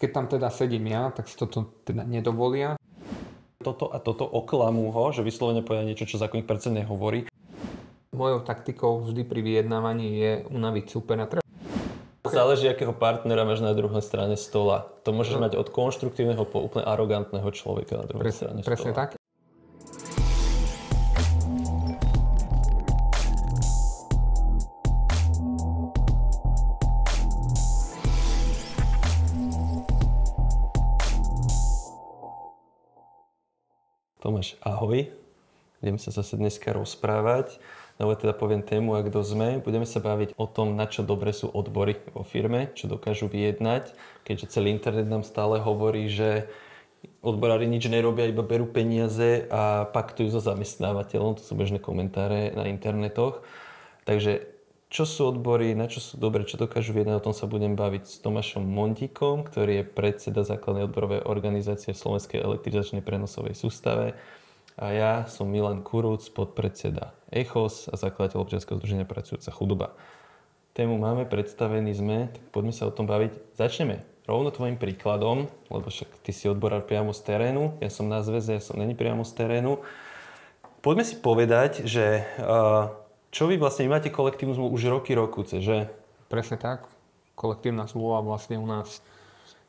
keď tam teda sedím ja, tak si toto teda nedovolia. Toto a toto oklamú ho, že vyslovene povedia niečo, čo zákonník práce nehovorí. Mojou taktikou vždy pri vyjednávaní je unaviť supera. Záleží, akého partnera máš na druhej strane stola. To môžeš mať od konštruktívneho po úplne arogantného človeka na druhej strane stola. Presne tak. Tomáš, ahoj. Budeme sa zase dneska rozprávať. No teda poviem tému, a kto sme. Budeme sa baviť o tom, na čo dobre sú odbory vo firme, čo dokážu vyjednať. Keďže celý internet nám stále hovorí, že odborári nič nerobia, iba berú peniaze a paktujú so zamestnávateľom. To sú bežné komentáre na internetoch. Takže čo sú odbory, na čo sú dobre, čo dokážu vyjednať, o tom sa budem baviť s Tomášom Mondíkom, ktorý je predseda základnej odborovej organizácie v Slovenskej elektrizačnej prenosovej sústave. A ja som Milan Kuruc, podpredseda ECHOS a zakladateľ občianskeho združenia Pracujúca chudoba. Tému máme, predstavení sme, tak poďme sa o tom baviť. Začneme rovno tvojim príkladom, lebo však ty si odborár priamo z terénu, ja som na zväze, ja som není priamo z terénu. Poďme si povedať, že čo vy vlastne máte kolektívnu zmluvu už roky, že? Presne tak. Kolektívna zmluva vlastne u nás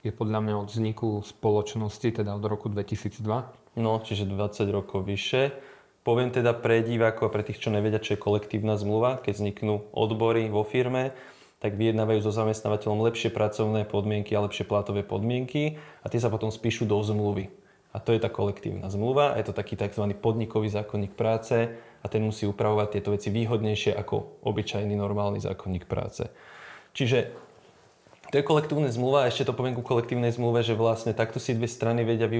je podľa mňa od vzniku spoločnosti, teda od roku 2002. No, čiže 20 rokov vyššie. Poviem teda pre divákov a pre tých, čo nevedia, čo je kolektívna zmluva. Keď vzniknú odbory vo firme, tak vyjednávajú so zamestnávateľom lepšie pracovné podmienky a lepšie platové podmienky a tie sa potom spíšu do zmluvy. A to je tá kolektívna zmluva. Je to taký tzv. Podnikový zákonník práce a ten musí upravovať tieto veci výhodnejšie ako obyčajný normálny zákonník práce. Čiže to je kolektívna zmluva a ešte to poviem ku kolektívnej zmluve, že vlastne takto si dve strany vedia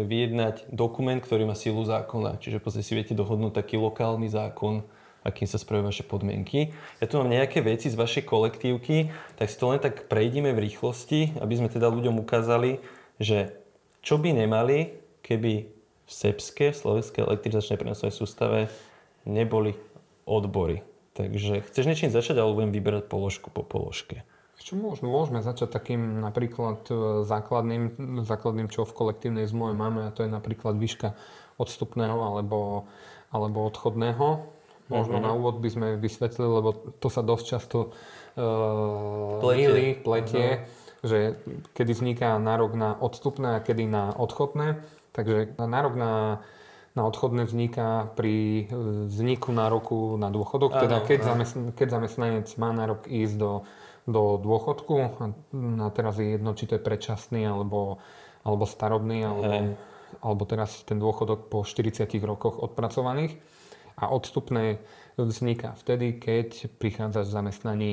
vyjednať dokument, ktorý má silu zákona. Čiže si viete dohodnúť taký lokálny zákon, akým sa spravujú vaše podmienky. Ja tu mám nejaké veci z vašej kolektívky, tak si to len tak prejdime v rýchlosti, aby sme teda ľuďom ukázali, že čo by nemali, keby v SEPSke, Slovenskej elektrizačnej prenosovej sústave, neboli odbory. Takže chceš niečím začať, alebo budem vyberať položku po položke? Čo môžeme začať takým napríklad základným, čo v kolektívnej zmluve máme, a to je napríklad výška odstupného alebo odchodného. Možno na úvod by sme vysvetlili, lebo to sa dosť často pletie, že kedy vzniká nárok na odstupné a kedy na odchodné. Takže nárok na odchodné vzniká pri vzniku nároku na dôchodok, teda keď zamestnanec má nárok ísť do dôchodku, a teraz je jedno, či to je predčasný alebo starobný, alebo teraz ten dôchodok po 40 rokoch odpracovaných. A odstupné vzniká vtedy, keď prichádzaš v zamestnaní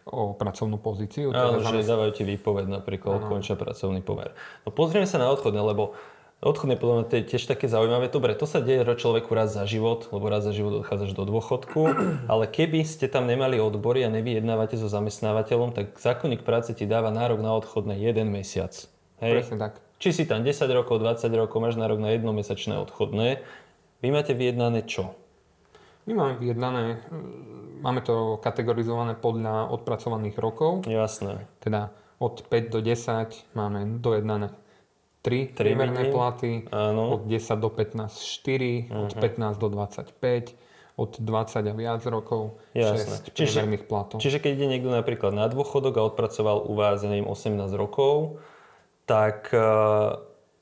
o pracovnú pozíciu. Áno, že dávajú ti výpoveď napríklad, končia pracovný pomer. No pozrieme sa na odchodné, lebo odchodné podľa mňa to je tiež také zaujímavé. Dobre, to sa deje človeku raz za život, lebo raz za život odchádzaš do dôchodku, ale keby ste tam nemali odbory a nevyjednávate so zamestnávateľom, tak zákonník práce ti dáva nárok na odchodné 1 mesiac. Hej? Presne tak. Či si tam 10 rokov, 20 rokov, máš nárok na jednomesačné odchodné. Vy máte vyjednané čo? My máme vyjednané, máme to kategorizované podľa odpracovaných rokov. Jasné. Teda od 5 do 10 máme dojednané 3 priemerné platy, áno. Od 10 do 15 4, od 15 do 25, od 20 a viac rokov 6 priemerných platov. Čiže keď ide niekto napríklad na dôchodok a odpracoval u vás, neviem, 18 rokov, tak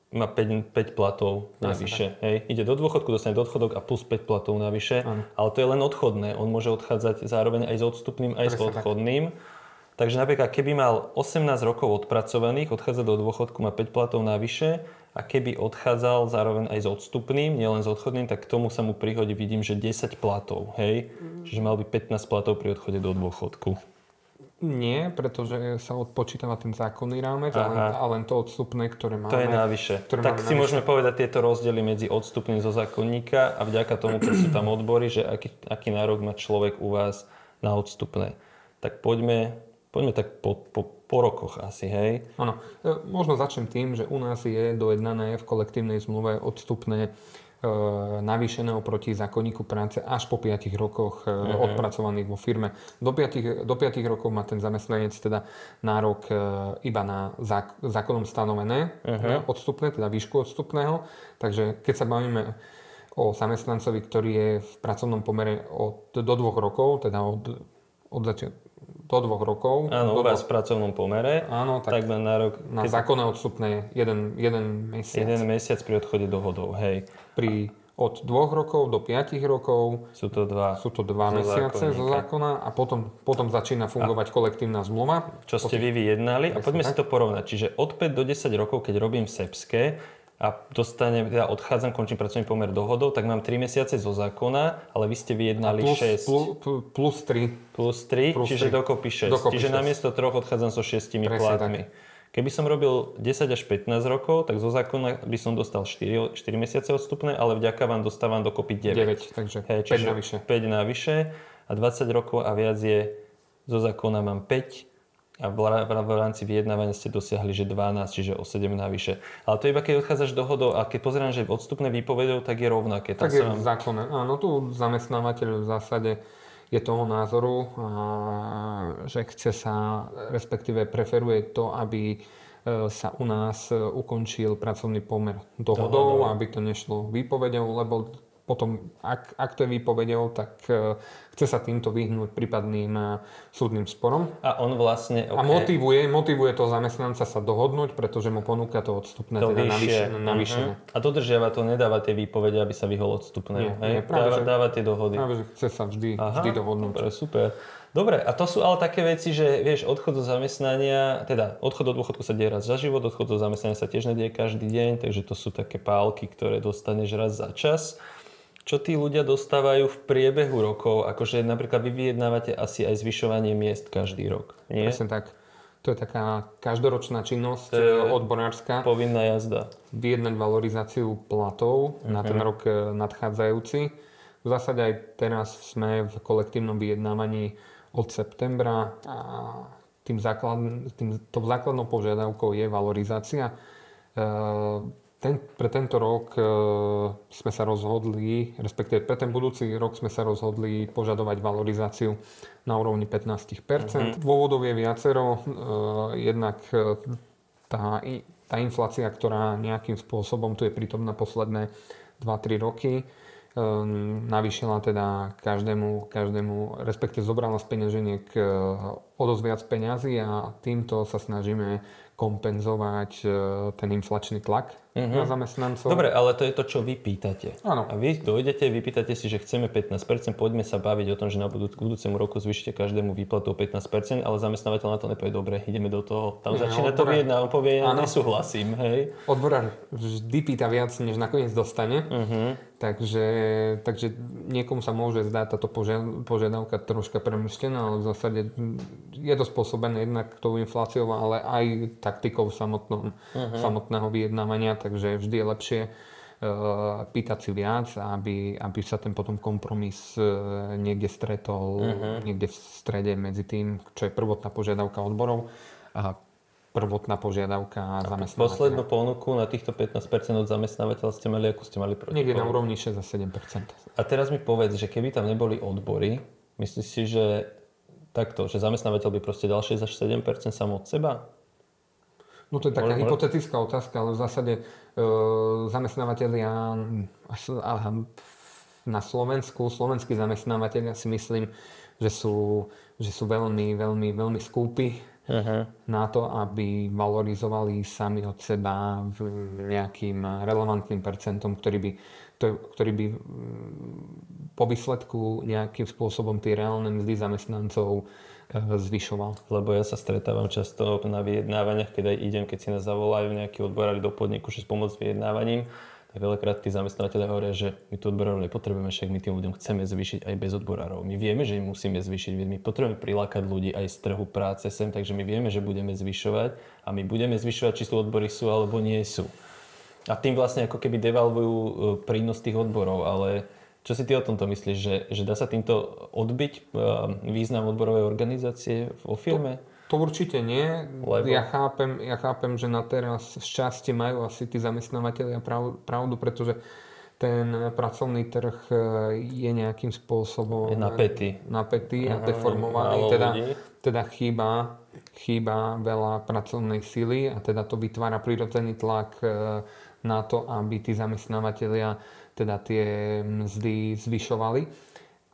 má 5 platov navyše. Hej. Ide do dôchodku, dostane dôchodok a plus 5 platov navyše. Ale to je len odchodné. On môže odchádzať zároveň aj s odstupným, aj s odchodným. Takže napríklad, keby mal 18 rokov odpracovaných, odchádza do dôchodku, má 5 platov navyše, a keby odchádzal zároveň aj s odstupným, nielen s odchodným, tak k tomu sa mu prihodí, vidím, že 10 platov. Hej. Čiže mal by 15 platov pri odchode do dôchodku. Nie, pretože sa odpočítava ten zákonný rámec a len to odstupné, ktoré máme. To je navyše. Tak si môžeme povedať tieto rozdiely medzi odstupným zo zákonníka a vďaka tomu, keď sú tam odbory, že aký nárok má človek u vás na odstupné. Tak poďme tak po rokoch asi, hej? Áno. Možno začnem tým, že u nás je dojednané v kolektívnej zmluve odstupné navýšené oproti zákonníku práce až po 5 rokoch odpracovaných vo firme. Do 5 rokov má ten zamestnanec teda nárok iba na zákonom stanovené odstupné, teda výšku odstupného. Takže keď sa bavíme o zamestnancovi, ktorý je v pracovnom pomere do 2 rokov, teda od začiatku do 2 rokov. Áno, u vás v pracovnom pomere. Áno, tak má nárok na zákonné odstupné jeden mesiac. Jeden mesiac pri odchode dohodou, hej. Od 2 rokov do 5 rokov sú to 2 mesiace zo zákona a potom začína fungovať kolektívna zmluva. Čo ste vy vyjednali a poďme si to porovnať. Čiže od 5 do 10 rokov, keď robím v Sepske a odchádzam, končím pracovný pomer dohodou, tak mám 3 mesiace zo zákona, ale vy ste vyjednali 6. Plus 3. Plus 3, čiže dokopy 6. Čiže namiesto 3 odchádzam so 6 platmi. Keby som robil 10 až 15 rokov, tak zo zákona by som dostal 4 mesiace odstupné, ale vďaka vám dostávam dokopy 9. 9, takže 5 navyše. 5 navyše a 20 rokov a viac je, zo zákona mám 5 a v rámci vyjednávania ste dosiahli, že 12, čiže o 7 navyše. Ale to iba keď odchádzaš dohodou a keď pozerám, že odstupné výpovedou, tak je rovnaké. Tak je zákonné. Áno, tu zamestnávateľ v zásade je toho názoru, že chce sa, respektíve preferuje to, aby sa u nás ukončil pracovný pomer dohodou, aby to nešlo výpovedou, lebo potom, ak to je výpovedou, tak chce sa týmto vyhnúť prípadným súdnym sporom. A on vlastne... A motivuje toho zamestnanca sa dohodnúť, pretože mu ponúka to odstupné, to teda navýšené. A dodržiava to, nedáva tie výpovede, aby sa vyhol odstupnému. Dáva tie dohody. Práve, že chce sa vždy dohodnúť. Super. Dobre, a to sú ale také veci, že vieš, odchod do zamestnania, teda odchod do dôchodku sa deje raz za život, odchod do zamestnania sa tiež nedieje každý deň, takže to sú také pálky, ktoré dostaneš raz za čas. Čo tí ľudia dostávajú v priebehu rokov? Akože napríklad vy vyjednávate asi aj zvyšovanie miest každý rok, nie? Presne tak. To je taká každoročná činnosť odborárska. Povinná jazda. Vyjednať valorizáciu platov na ten rok nadchádzajúci. V zásade aj teraz sme v kolektívnom vyjednávaní od septembra a tou základnou požiadavkou je valorizácia. Pre tento rok sme sa rozhodli, respektíve pre ten budúci rok sme sa rozhodli požadovať valorizáciu na úrovni 15%. Dôvodov je viacero. Jednak tá inflácia, ktorá nejakým spôsobom tu je prítomná posledné 2-3 roky, navýšila teda každému, respektíve zobrala z peňaženiek o dosť viac peňazí a týmto sa snažíme kompenzovať ten inflačný tlak na zamestnancov. Dobre, ale to je to, čo vy pýtate. Áno. A vy dojdete, vypýtate si, že chceme 15%, poďme sa baviť o tom, že na budúcemu roku zvýšite každému výplatu o 15%, ale zamestnávateľ na to nepovie, dobre, ideme do toho. Tam začína to vyjednávať, on povie, nesúhlasím, hej. Odborár vždy pýta viac, než nakoniec dostane. Takže niekomu sa môže zdať táto požiadavka troška premrštená, ale v zásade je to spôsobené jednak tou infláciou, ale aj taktikou samotného vyjednávania, takže vždy je lepšie pýtať si viac, aby sa ten potom kompromis niekde stretol, niekde v strede medzi tým, čo je prvotná požiadavka odborov a prvotná požiadavka zamestnávateľa. Poslednú ponuku na týchto 15% od zamestnávateľa ste mali, ako ste mali proti? Niekde na úrovni 6 a 7%. A teraz mi povedz, že keby tam neboli odbory, myslíš si, že takto, že zamestnávateľ by proste dal 6 až 7% sám od seba? No to je taká hypotetická otázka, ale v zásade zamestnávateľia na Slovensku, slovenskí zamestnávateľia si myslím, že sú veľmi skúpi na to, aby valorizovali sami od seba nejakým relevantným percentom, ktorý by po výsledku nejakým spôsobom tie reálne mzdy zamestnancov zvyšoval. Lebo ja sa stretávam často na vyjednávaniach, keď si nás zavolajú nejakí odborári do podniku, že pomôcť s vyjednávaním, tak veľakrát tí zamestnávateľe hovoria, že my tu odborárov nepotrebujeme, však my tým ľuďom chceme zvýšiť aj bez odborárov. My vieme, že im musíme zvýšiť, my potrebujeme prilákať ľudí aj z trhu práce sem, takže my vieme, že budeme zvyšovať a my budeme zvyšovať, či sú odbory sú alebo nie sú. A tým vlastne ako keby devalvujú prínos tých odborov, ale čo si ty o tomto myslíš, že dá sa týmto odbiť význam odborovej organizácie vo firme? To určite nie. Lebo? Ja chápem, že na teraz z časti majú asi tí zamestnávateľia pravdu, pretože ten pracovný trh je nejakým spôsobom napätý a deformovaný. Teda chýba veľa pracovnej sily a teda to vytvára prirodzený tlak na to, aby tí zamestnávateľia teda tie mzdy zvyšovali.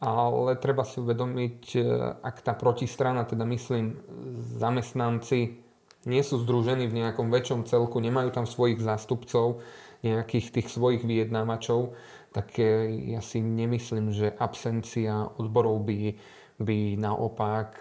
Ale treba si uvedomiť, ak tá protistrana, teda myslím, zamestnanci nie sú združení v nejakom väčšom celku, nemajú tam svojich zástupcov, nejakých tých svojich vyjednávačov, tak ja si nemyslím, že absencia odborov by naopak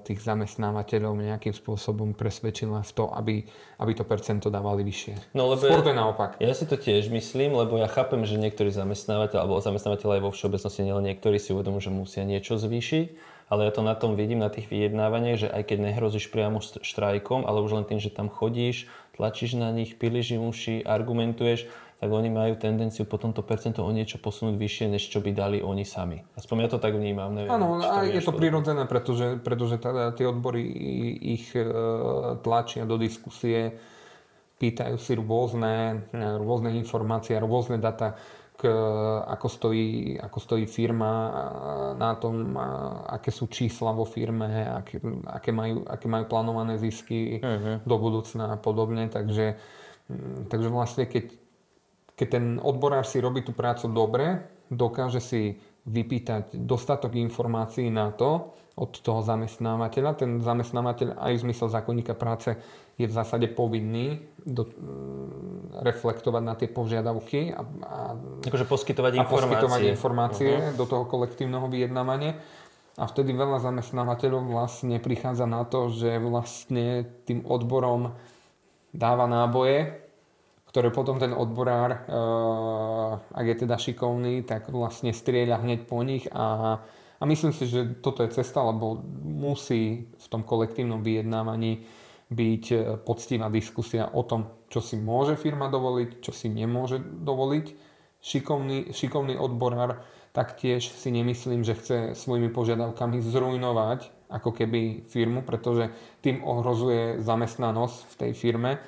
tých zamestnávateľov nejakým spôsobom presvedčila v to, aby to percento dávali vyššie. No, lebo skôr to je naopak. Ja si to tiež myslím, lebo ja chápem, že niektorí zamestnávateľ, alebo zamestnávateľ aj vo všeobecnosti, nielen niektorí si uvedomujú, že musia niečo zvýšiť, ale ja to na tom vidím, na tých vyjednávaniach, že aj keď nehrozíš priamo štrajkom, ale už len tým, že tam chodíš, tlačíš na nich, piliš im uši, argumentuješ, tak oni majú tendenciu potom to percento o niečo posunúť vyššie, než čo by dali oni sami. Aspoň ja to tak vnímam. Neviem, áno, a je to prirodzené, pretože teda tie odbory ich tlačia do diskusie, pýtajú si rôzne informácie, rôzne data, ako stojí firma na tom, aké sú čísla vo firme, aké majú plánované zisky do budúcna a podobne. Takže vlastne keď ten odborár si robí tú prácu dobre, dokáže si vypýtať dostatok informácií na to od toho zamestnávateľa. Ten zamestnávateľ aj v zmysle zákonníka práce je v zásade povinný reflektovať na tie požiadavky a poskytovať informácie do toho kolektívneho vyjednávania. A vtedy veľa zamestnávateľov vlastne prichádza na to, že vlastne tým odborom dáva náboje, ktoré potom ten odborár, ak je teda šikovný, tak vlastne strieľa hneď po nich a myslím si, že toto je cesta, lebo musí v tom kolektívnom vyjednávaní byť poctivá diskusia o tom, čo si môže firma dovoliť, čo si nemôže dovoliť. Šikovný odborár taktiež si nemyslím, že chce svojimi požiadavkami zrujnovať ako keby firmu, pretože tým ohrozuje zamestnanosť v tej firme.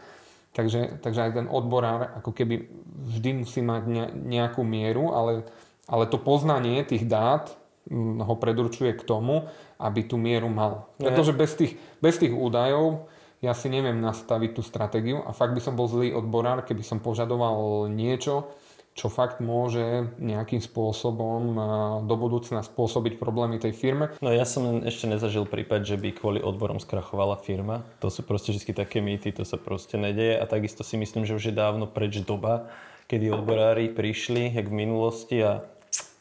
Takže aj ten odborár ako keby vždy musí mať nejakú mieru, ale to poznanie tých dát ho predurčuje k tomu, aby tú mieru mal. Pretože bez tých údajov ja si neviem nastaviť tú stratégiu a fakt by som bol zlý odborár, keby som požadoval niečo, čo fakt môže nejakým spôsobom do budúcna spôsobiť problémy tej firme. No ja som ešte nezažil prípad, že by kvôli odborom skrachovala firma. To sú proste vždy také mýty, to sa proste nedeje a takisto si myslím, že už je dávno preč doba, kedy odborári prišli, jak v minulosti a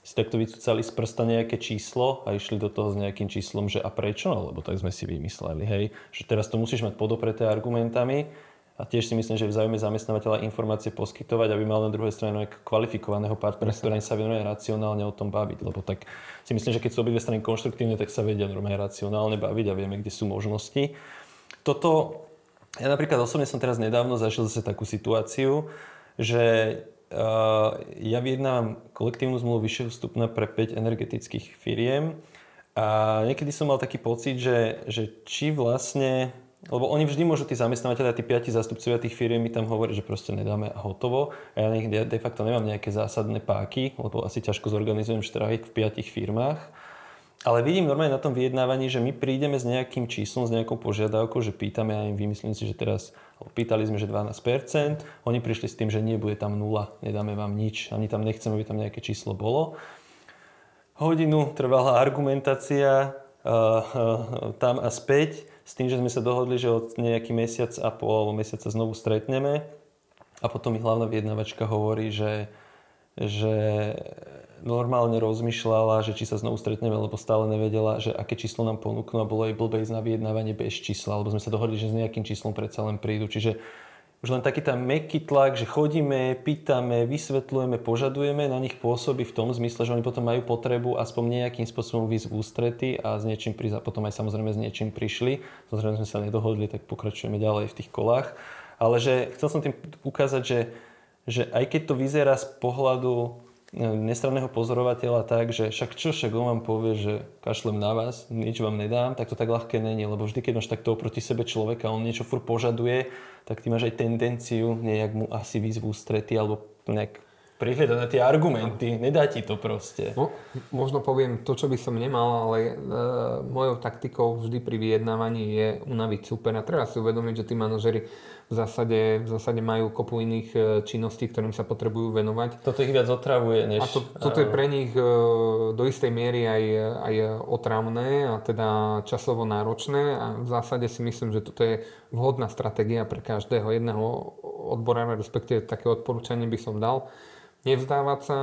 si takto vycúcali z prsta nejaké číslo a išli do toho s nejakým číslom, že a prečo? No, lebo tak sme si vymysleli, hej, že teraz to musíš mať podopreté argumentami. A tiež si myslím, že v záujme zamestnávateľa informácie poskytovať, aby mal na druhej strane kvalifikovaného partnera, s ktorým sa vie racionálne o tom baviť. Lebo tak si myslím, že keď sú obidve strany konštruktívne, tak sa vedia normálne racionálne baviť a vieme, kde sú možnosti. Toto, ja napríklad osobne som teraz nedávno zažil zase takú situáciu, že ja vyjednávam kolektívnu zmluvu vyššieho stupňa pre 5 energetických firiem a niekedy som mal taký pocit, že či vlastne. Lebo oni vždy môžu, tí zamestnávateľia, tí 5 zástupcovia tých firiem mi tam hovoriť, že proste nedáme a hotovo. A ja de facto nemám nejaké zásadné páky, lebo asi ťažko zorganizujem štrajk v 5 firmách. Ale vidím normálne na tom vyjednávaní, že my prídeme s nejakým číslom, s nejakou požiadavkou, že pýtame, ja im vymyslím si, že teraz, pýtali sme, že 12%, oni prišli s tým, že nie, bude tam 0, nedáme vám nič, ani tam nechceme, aby tam nejaké číslo bolo. Hodinu trvala argumentácia tam a späť, s tým, že sme sa dohodli, že od nejaký mesiac a pol alebo mesiaca znovu stretneme a potom mi hlavná vyjednávačka hovorí, že normálne rozmýšľala, že či sa znovu stretneme, lebo stále nevedela, že aké číslo nám ponúknú a bolo jej blbé ísť na vyjednávanie bez čísla, lebo sme sa dohodli, že s nejakým číslom predsa len prídu. Čiže už len taký tam mäkký tlak, že chodíme, pýtame, vysvetľujeme, požadujeme, na nich pôsobí v tom zmysle, že oni potom majú potrebu aspoň nejakým spôsobom výjsť v ústrety a s niečím prísť a potom aj samozrejme s niečím prišli. Samozrejme sme sa nedohodli, tak pokračujeme ďalej v tých kolách. Ale že chcel som tým ukázať, že aj keď to vyzerá z pohľadu nestranného pozorovateľa tak, že však on vám povie, že kašlem na vás, nič vám nedám, tak to tak ľahké není, lebo vždy, keď máš takto oproti sebe človeka, on niečo furt požaduje, tak ty máš aj tendenciu nejak mu asi výjsť v ústrety alebo nejak prihľadať na tie argumenty. Nedá ti to proste. No, možno poviem to, čo by som nemal, ale mojou taktikou vždy pri vyjednávaní je unaviť supera. Treba si uvedomiť, že tí manažeri v zásade majú kopu iných činností, ktorým sa potrebujú venovať. Toto ich viac otravuje, než... A toto je pre nich do istej miery aj otravné a teda časovo náročné a v zásade si myslím, že toto je vhodná stratégia pre každého jedného odborára, respektíve také odporúčanie by som dal. Nevzdávať sa,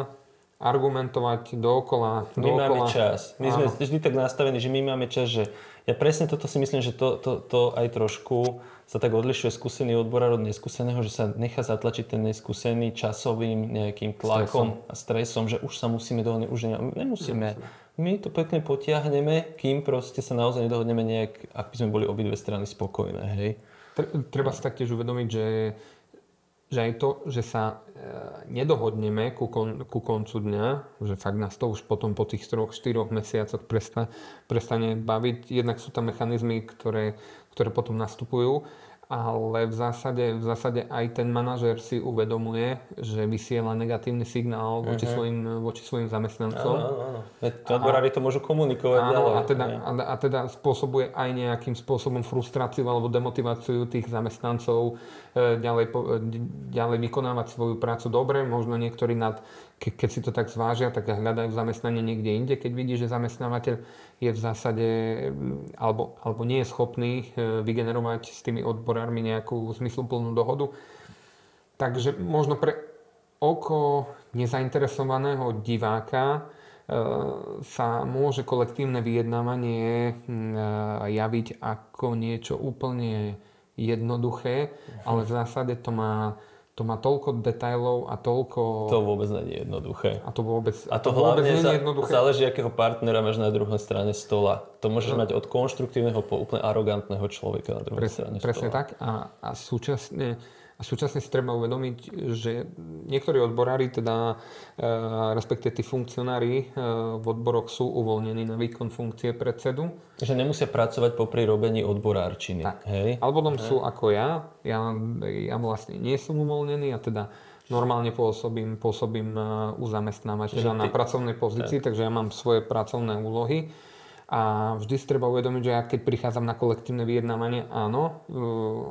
argumentovať dookola. My máme čas. My sme vždy tak nastavení, že my máme čas, že ja presne toto si myslím, že to aj trošku sa tak odlišuje skúsený odborár od neskúseného, že sa nechá zatlačiť ten neskúsený časovým nejakým tlakom a stresom, že už sa musíme dohodnúť, už nemusíme. My to pekne potiahneme, kým proste sa naozaj nedohodneme nejak, aby sme boli obidve strany spokojné, hej. Treba si taktiež uvedomiť, že aj to, že sa nedohodneme ku koncu dňa, že fakt nás to už potom po tých 3-4 mesiacoch prestane baviť. Jednak sú tam mechanizmy, ktoré potom nastupujú, ale v zásade aj ten manažér si uvedomuje, že vysiela negatívny signál voči svojim zamestnancom. Áno. Odborári to môžu komunikovať ďalej. A teda spôsobuje aj nejakým spôsobom frustráciu alebo demotiváciu tých zamestnancov ďalej vykonávať svoju prácu dobre. Možno niektorí keď si to tak zvážia, tak hľadajú zamestnanie niekde inde, keď vidí, že zamestnávateľ je v zásade alebo nie je schopný vygenerovať s tými odborármi nejakú zmysluplnú dohodu. Takže možno pre oko nezainteresovaného diváka sa môže kolektívne vyjednávanie javiť ako niečo úplne jednoduché, ale v zásade to má toľko detailov a toľko... To vôbec nie je jednoduché. A to hlavne nie je jednoduché. Záleží, akého partnera máš na druhej strane stola. To môžeš mať od konštruktívneho po úplne arogantného človeka na druhej strane stola. Presne tak. A súčasne si treba uvedomiť, že niektorí odborári, respektíve tí funkcionári v odboroch sú uvoľnení na výkon funkcie predsedu. Že nemusia pracovať popri robení odborárčiny. Tak. Hej? Alebo potom sú ako ja vlastne nie som uvoľnený a teda normálne pôsobím u zamestnávateľa na pracovnej pozícii, takže ja mám svoje pracovné úlohy. A vždy si treba uvedomiť, že ja keď prichádzam na kolektívne vyjednávanie, áno,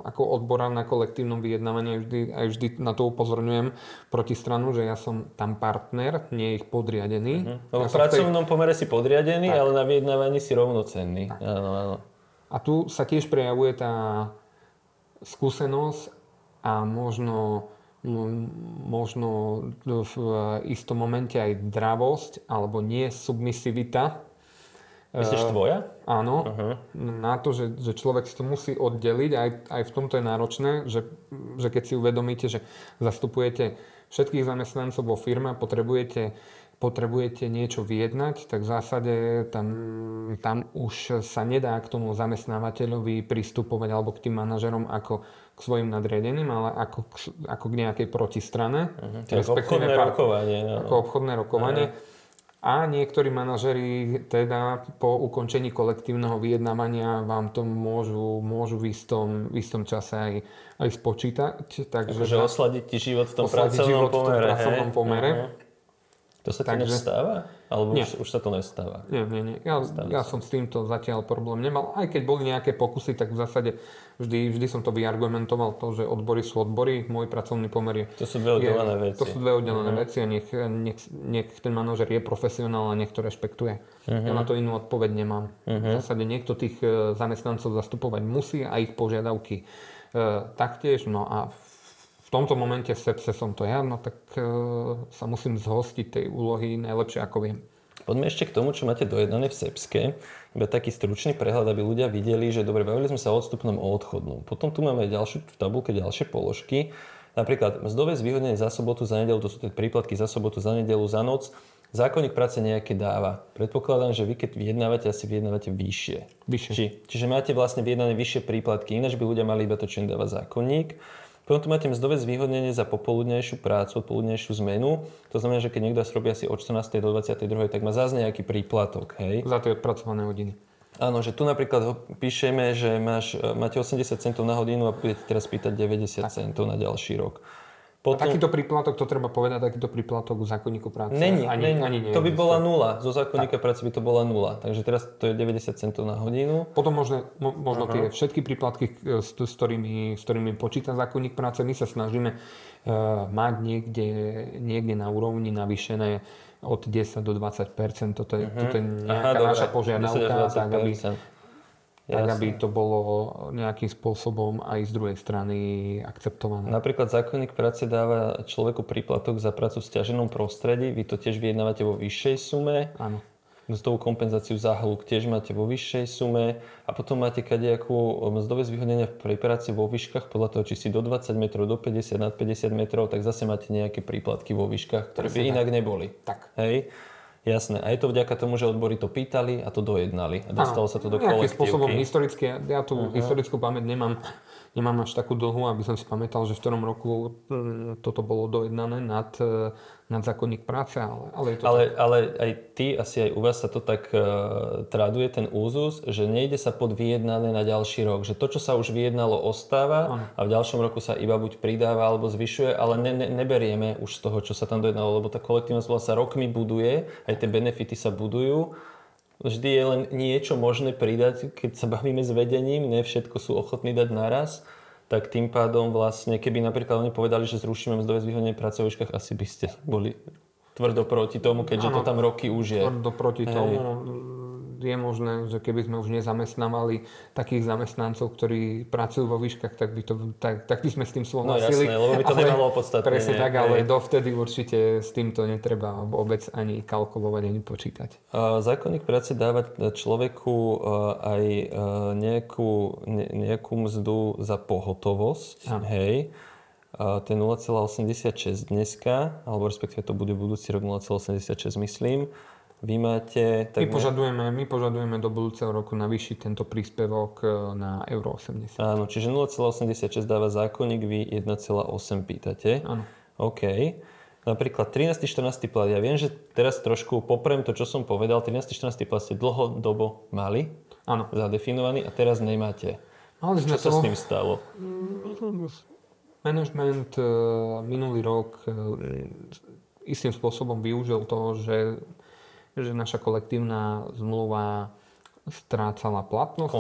ako odborár na kolektívnom vyjednávaní vždy na to upozorňujem protistranu, že ja som tam partner, nie ich podriadený. V pracovnom pomere si podriadený, ale na vyjednávaní si rovnocenný. Áno. A tu sa tiež prejavuje tá skúsenosť a možno v istom momente aj dravosť alebo nie submisivita. Myslíš tvoja? Áno. Na to, že človek si to musí oddeliť, aj v tomto je náročné, že keď si uvedomíte, že zastupujete všetkých zamestnancov vo firme a potrebujete niečo vyjednať, tak v zásade tam už sa nedá k tomu zamestnávateľovi pristupovať alebo k tým manažerom ako k svojim nadriadeným, ale ako k nejakej protistrane. Obchodné rokovanie. Ako obchodné rokovanie. A niektorí manažeri teda po ukončení kolektívneho vyjednávania vám to môžu v istom čase aj spočítať. Takže osladiť ti život v tom pracovnom pomere. To sa ti nestáva? Alebo už sa to nestáva? Nie. Ja som s týmto zatiaľ problém nemal. Aj keď boli nejaké pokusy, tak v zásade vždy som to vyargumentoval to, že odbory sú odbory, môj pracovný pomer je... To sú dve oddelené veci. To sú dve oddelené veci a nech ten manažer je profesionál a nech to rešpektuje. Ja na to inú odpoveď nemám. V zásade niekto tých zamestnancov zastupovať musí a ich požiadavky taktiež. No a v tomto momente v SEPSe som to ja, no tak sa musím zhostiť tej úlohy najlepšie ako viem. Poďme ešte k tomu, čo máte dojednané v SEPSke. Iba taký stručný prehľad, aby ľudia videli, že dobre, bavili sme sa o odstupnom, o odchodnom. Potom tu máme v tabuľke ďalšie položky. Napríklad mzdové zvýhodnenie za sobotu, za nedeľu, to sú tie príplatky za sobotu, za nedeľu, za noc. Zákonník práce nejaké dáva. Predpokladám, že vy keď vyjednávate, asi vyjednávate vyššie. Čiže máte vlastne vyjednané vyššie príplatky, ináč by ľudia mali iba to, čo im dáva zákonník. Potom tu máte mzdové zvýhodnenie za popoludnejšiu prácu, odpoludnejšiu zmenu. To znamená, že keď niekto robí asi od 14. do 22. tak má zase nejaký príplatok, hej? Za tie odpracované hodiny. Áno, že tu napríklad píšeme, že máte 80 centov na hodinu a budete teraz pýtať 90 centov na ďalší rok. A takýto príplatok, to treba povedať, takýto príplatok v zákonníku práce není. nie To by bola nula. Zo zákonníka práce by to bola nula. Takže teraz to je 90 centov na hodinu. Potom možno tie všetky príplatky, s ktorými počíta zákonník práce, my sa snažíme mať niekde na úrovni navýšené od 10 do 20%. Toto je nejaká naša požiadavka, tak aby to bolo nejakým spôsobom aj z druhej strany akceptované. Napríklad zákonník práce dáva človeku príplatok za prácu v sťaženom prostredí. Vy to tiež vyjednávate vo vyššej sume. Áno. Mzdovú kompenzáciu za hluk tiež máte vo vyššej sume. A potom máte kadejakú mzdové zvýhodnenie pri práci vo výškach, podľa toho, či si do 20 metrov, do 50, nad 50 metrov, tak zase máte nejaké príplatky vo výškach, ktoré by inak neboli. Tak. Hej? Jasné. A je to vďaka tomu, že odbory to pýtali a to dojednali. A dostalo sa to do kolektívky. Nejakým spôsobom historicky, ja tú historickú pamäť nemám až takú dlhú, aby som si pamätal, že v ktorom roku toto bolo dojednané nad zákonník práce. Ale aj ty, asi aj u vás sa to tak traduje, ten úzus, že nejde sa pod vyjednané na ďalší rok. Že to, čo sa už vyjednalo, ostáva a v ďalšom roku sa iba buď pridáva alebo zvyšuje, ale neberieme už z toho, čo sa tam dojednalo, lebo tá kolektívna zmluva sa rokmi buduje, aj tie benefity sa budujú. Vždy je len niečo možné pridať, keď sa bavíme s vedením, ne všetko sú ochotní dať naraz, tak tým pádom vlastne, keby napríklad oni povedali, že zrušíme mzdové zvýhodnenie práce vo výškach, asi by ste boli tvrdo proti tomu, keďže to tam roky už je. Tvrdo proti tomu. Je možné, že keby sme už nezamestnávali takých zamestnancov, ktorí pracujú vo výškach, tak by sme s tým súhlasili. No jasné, lebo by to nemalo opodstatnenie. Presne tak, ale dovtedy určite s týmto netreba vôbec ani kalkulovať, ani počítať. Zákonník práce dáva človeku aj nejakú mzdu za pohotovosť. Hej. To je 0,86 dneska, alebo respektíve to bude budúci rok 0,86 myslím. Vy máte... My požadujeme do budúceho roku navýšiť tento príspevok na euro 80. Áno, čiže 0,86 dáva zákonník, vy 1,8 pýtate. Áno. OK. Napríklad 13. 14. plat. Ja viem, že teraz trošku poprem to, čo som povedal. 13. 14. plat ste dlhodobo mali. Áno. Zadefinovaný a teraz nemáte. Čo sa s tým stalo? Management minulý rok istým spôsobom využil to, že naša kolektívna zmluva strácala platnosť,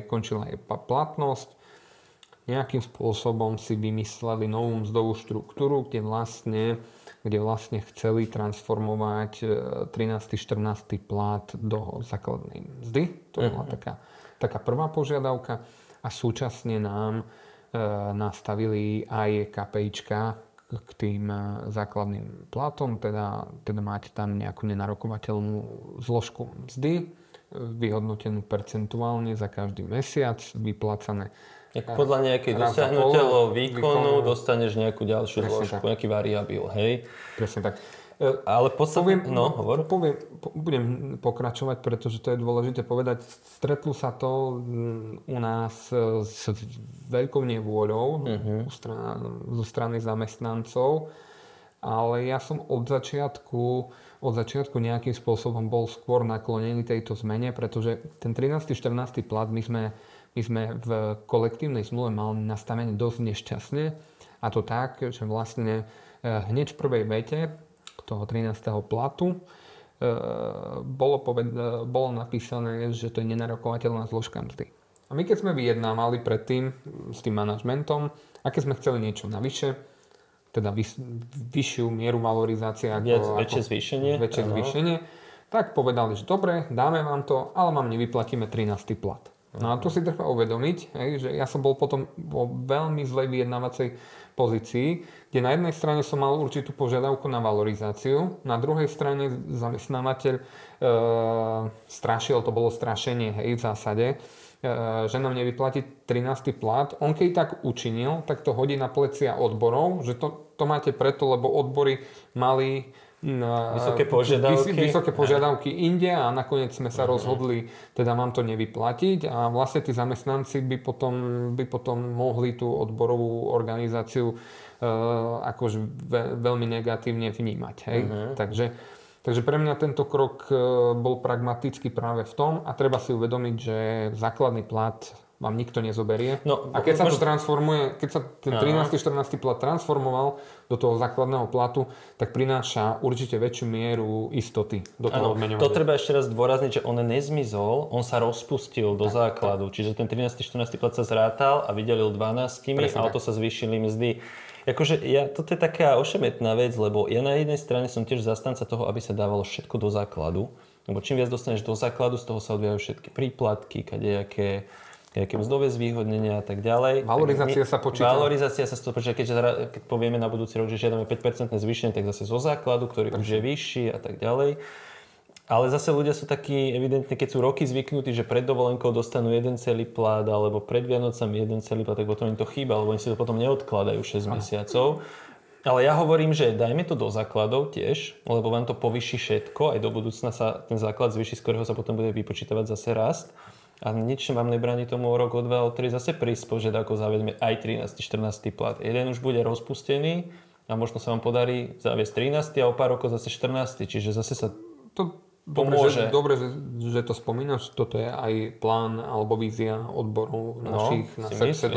končila jej platnosť. Nejakým spôsobom si vymysleli novú mzdovú štruktúru, kde vlastne chceli transformovať 13. 14. plat do základnej mzdy. To bola taká prvá požiadavka a súčasne nám nastavili aj KPIčka k tým základným platom, teda máte tam nejakú nenarokovateľnú zložku mzdy, vyhodnotenú percentuálne za každý mesiac, vyplácané. Podľa nejakej dosiahnuteľov výkonu dostaneš nejakú ďalšiu zložku, nejaký variabil, hej? Presne tak. Ale budem pokračovať, pretože to je dôležité povedať. Stretlo sa to u nás s veľkou nevôľou zo strany zamestnancov, ale ja som od začiatku nejakým spôsobom bol skôr naklonený tejto zmene, pretože ten 13. 14. plat my sme v kolektívnej zmluve mali nastavené dosť nešťastne, a to tak, že vlastne hneď v prvej vete toho 13. platu bolo napísané, že to je nenarokovateľná zložka mzdy. A my keď sme vyjednávali predtým s tým manažmentom, a keď sme chceli niečo navyše, teda vyššiu mieru valorizácie, väčšie zvýšenie, tak povedali, že dobre, dáme vám to, ale vám nevyplatíme 13. plat. No a tu si treba uvedomiť, že ja som bol potom vo veľmi zlej vyjednávacej pozícii, kde na jednej strane som mal určitú požiadavku na valorizáciu, na druhej strane zamestnávateľ strašil, to bolo strašenie, v zásade, že nám nevyplatí 13. plat. On keď tak učinil, tak to hodí na plecia odborov, že to máte preto, lebo odbory mali vysoké požiadavky inde a nakoniec sme sa rozhodli teda vám to nevyplatiť a vlastne tí zamestnanci by potom mohli tú odborovú organizáciu akože veľmi negatívne vnímať. Hej? Takže pre mňa tento krok bol pragmatický práve v tom a treba si uvedomiť, že základný plat vám nikto nezoberie. No, a keď sa to transformuje, keď sa ten 13. 14. plat transformoval do toho základného platu, tak prináša určite väčšiu mieru istoty do toho odmeňovania. To treba ešte raz zdôrazniť, že on nezmizol, on sa rozpustil do základu. Čiže ten 13. 14. plat sa zrátal a vydelil 12 a o to sa zvýšili mzdy. Akože toto je taká ošemetná vec, lebo ja na jednej strane som tiež zastanca toho, aby sa dávalo všetko do základu. Lebo čím viac dostaneš do základu, z toho sa odvíjajú všetky príplatky, kadejaké mzdové zvýhodnenia a tak ďalej. Valorizácia sa počíta. Valorizácia sa počíta, keď povieme na budúci rok, že žiadame 5% zvýšenie, tak zase zo základu, ktorý už je vyšší a tak ďalej. Ale zase ľudia sú takí, evidentne, keď sú roky zvyknutí, že pred dovolenkou dostanú jeden celý plat, alebo pred Vianocami jeden celý plat, tak potom im to chýba, lebo oni si to potom neodkladajú 6 mesiacov. Ale ja hovorím, že dajme to do základov tiež, lebo vám to povýši všetko, aj do budúcna sa ten základ zvýši, z ktorého sa potom bude vypočítavať zase rast. A nič vám nebráni tomu o rok, o 2, o 3 zase prísť požiadavkou zavedeme aj 13. 14. plat. Jeden už bude rozpustený a možno sa vám podarí zaviesť 13. a o pár rokov zase 14. Čiže zase sa to pomôže. Dobre, že to spomínaš. Toto je aj plán alebo vízia odborov našich na sekce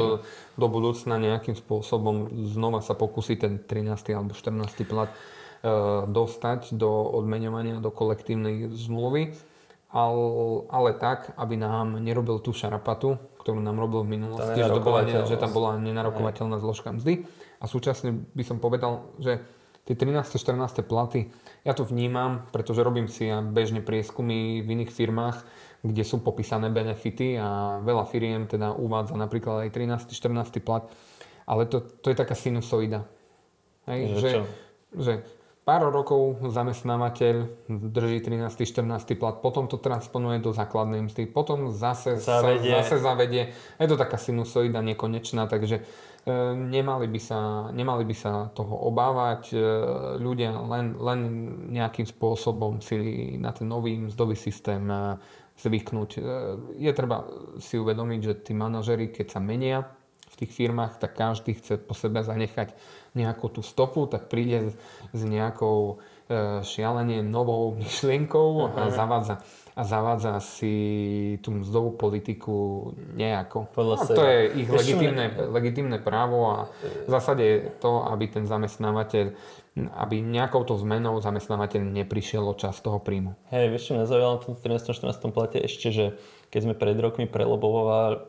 do budúcna nejakým spôsobom znova sa pokúsi ten 13. alebo 14. plat dostať do odmeňovania, do kolektívnej zmluvy. Ale tak, aby nám nerobil tú šarapatu, ktorú nám robil v minulosti, že tam bola nenarokovateľná zložka mzdy. A súčasne by som povedal, že tie 13. 14. platy, ja to vnímam, pretože robím si ja bežne prieskumy v iných firmách, kde sú popísané benefity a veľa firiem teda uvádza napríklad aj 13. 14. plat. Ale to je taká sinusoida. Hej? Že pár rokov zamestnávateľ drží 13. 14. plat, potom to transponuje do základnej mzdy, potom zase zavedie. Je to taká sinusoida nekonečná, takže nemali by sa toho obávať. Ľudia len nejakým spôsobom si na ten nový mzdový systém zvyknúť. Je treba si uvedomiť, že tí manažeri, keď sa menia v tých firmách, tak každý chce po sebe zanechať nejakú tú stopu, tak príde s nejakou šialene novou myšlienkou a zavádza si tú mzdovú politiku nejako. To je ich legitímne právo a v zásade je to, aby ten zamestnávateľ, aby nejakou to zmenou zamestnávateľ neprišiel o čas toho príjmu. Hej, vieš čo mňa zaujalo na tom 13. 14. plate ešte, že keď sme pred rokmi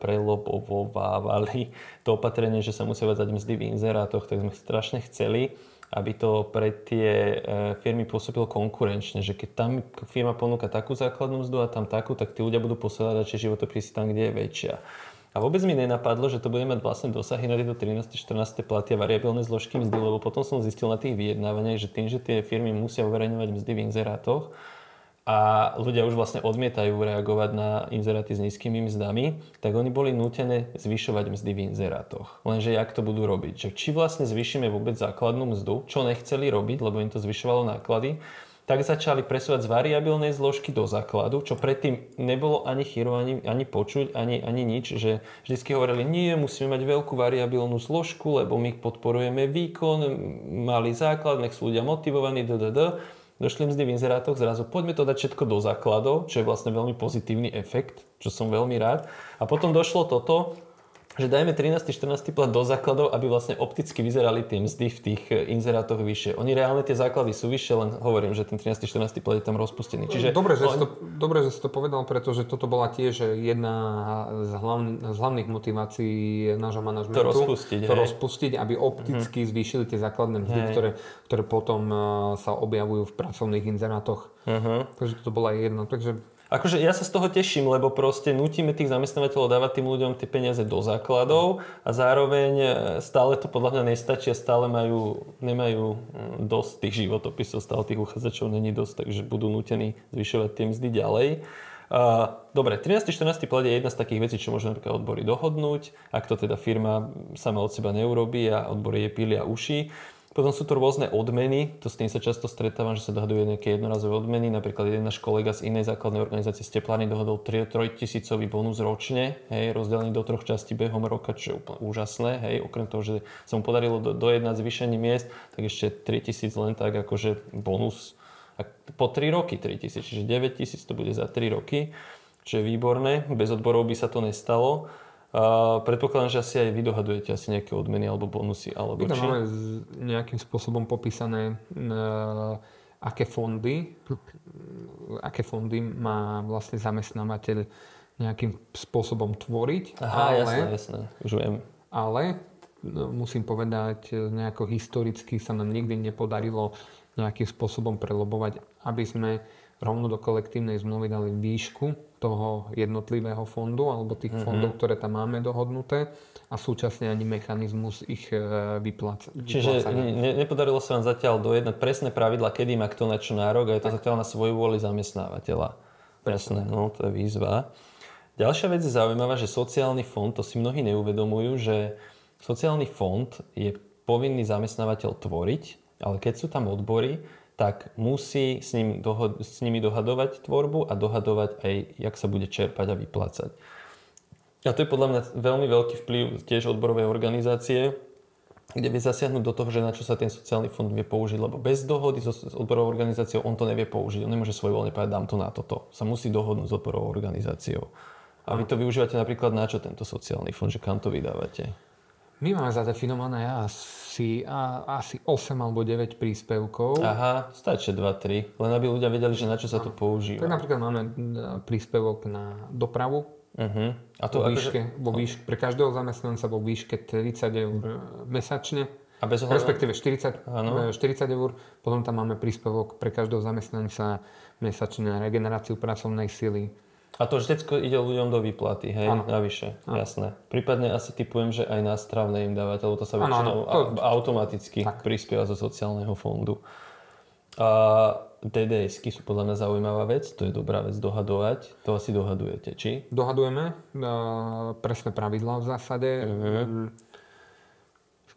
prelobovávali to opatrenie, že sa musia vádzať mzdy v inzerátoch, tak sme strašne chceli, aby to pre tie firmy pôsobilo konkurenčne, že keď tam firma ponúka takú základnú mzdu a tam takú, tak tí ľudia budú posielať radšej životopisy tam, kde je väčšia. A vôbec mi nenapadlo, že to bude mať vlastne dosahy na tieto 13. 14. platy a variabilné zložky mzdy, lebo potom som zistil na tých vyjednávaniach, že tým, že tie firmy musia uverejňovať mzdy v inzerátoch, a ľudia už vlastne odmietajú reagovať na inzeráty s nízkymi mzdami, tak oni boli nútené zvyšovať mzdy v inzerátoch. Lenže jak to budú robiť? Že či vlastne zvýšime vôbec základnú mzdu, čo nechceli robiť, lebo im to zvyšovalo náklady, tak začali presúvať z variabilnej zložky do základu, čo predtým nebolo ani chyro, ani počuť, ani nič, že vždycky hovorili, nie, musíme mať veľkú variabilnú zložku, lebo my podporujeme výkon, malý základ, nech sú ľudia motivovaní, Došli mzdy v inzerátoch, zrazu poďme to dať všetko do základov, čo je vlastne veľmi pozitívny efekt, čo som veľmi rád. A potom došlo toto, že dajme 13. 14. plat do základov, aby vlastne opticky vyzerali tie mzdy v tých inzerátoch vyššie. Oni reálne tie základy sú vyššie, len hovorím, že ten 13. 14. plat je tam rozpustený. Čiže dobre, že si to povedal, pretože toto bola tiež jedna z hlavných motivácií nášho manažmentu. To rozpustiť, aby opticky zvýšili tie základné mzdy, ktoré potom sa objavujú v pracovných inzerátoch. Takže to bola jedna. Akože ja sa z toho teším, lebo proste nutíme tých zamestnávateľov dávať tým ľuďom tie peniaze do základov a zároveň stále to podľa mňa nestačí a stále nemajú dosť tých životopisov, stále tých uchádzačov není dosť, takže budú nútení zvyšovať tie mzdy ďalej. Dobre, 13. 14. plat je jedna z takých vecí, čo môžu napríklad odbory dohodnúť, ak to teda firma sama od seba neurobí a odbory je pília uši. Potom sú to rôzne odmeny, to s tým sa často stretávam, že sa dohadujú nejaké jednorazové odmeny. Napríklad jeden náš kolega z inej základnej organizácie z teplárny dohodol 3-tisícový bonus ročne, hej, rozdelený do 3 častí behom roka, čo je úplne úžasné. Hej. Okrem toho, že sa mu podarilo dojednať zvýšenie miest, tak ešte 3 000 len tak akože bonus po 3 roky 3 000, čiže 9 000 to bude za 3 roky, čo je výborné. Bez odborov by sa to nestalo. Predpokladám, že asi aj vy dohadujete asi nejaké odmeny alebo bonusy, alebo My tam či? máme nejakým spôsobom popísané, aké fondy má vlastne zamestnávateľ nejakým spôsobom tvoriť. Aha, jasné, už viem. Ale musím povedať, nejako historicky sa nám nikdy nepodarilo nejakým spôsobom prelobovať, aby sme rovno do kolektívnej zmluvy dali výšku toho jednotlivého fondu alebo tých fondov, ktoré tam máme dohodnuté a súčasne ani mechanizmus ich vyplácania. Čiže nepodarilo sa vám zatiaľ dojednať presné pravidla, kedy má kto na čo nárok a je to zatiaľ na svoju vôli zamestnávateľa. Jasné, no to je výzva. Ďalšia vec je zaujímavá, že sociálny fond, to si mnohí neuvedomujú, že sociálny fond je povinný zamestnávateľ tvoriť, ale keď sú tam odbory, tak musí s nimi dohadovať tvorbu a dohadovať aj, jak sa bude čerpať a vyplácať. A to je podľa mňa veľmi veľký vplyv tiež odborovej organizácie, kde vie zasiahnuť do toho, že na čo sa ten sociálny fond vie použiť, lebo bez dohody s odborovou organizáciou on to nevie použiť. On nemôže svojvoľne povedať, dám to na toto. Sa musí dohodnúť s odborovou organizáciou. A vy to využívate napríklad na čo tento sociálny fond, že kam to vydávate? My máme zadefinované asi 8 alebo 9 príspevkov. Aha, stačí 2-3, len aby ľudia vedeli, že na čo sa to používa. Tak napríklad máme príspevok na dopravu. A to vo výške, pre každého zamestnanca vo výške 30 eur mesačne. A bez ohľadu? Respektíve 40 eur. Potom tam máme príspevok pre každého zamestnanca mesačne na regeneráciu pracovnej sily. A to vždycky ide ľuďom do výplaty, hej? Ano. Navyše, jasné. Prípadne asi typujem, že aj nástravné im dávate, lebo to sa Ano, väčšinou automaticky prispieva zo sociálneho fondu. A DDS-ky sú podľa mňa zaujímavá vec, to je dobrá vec dohadovať. To asi dohadujete, či? Dohadujeme presné pravidlá v zásade.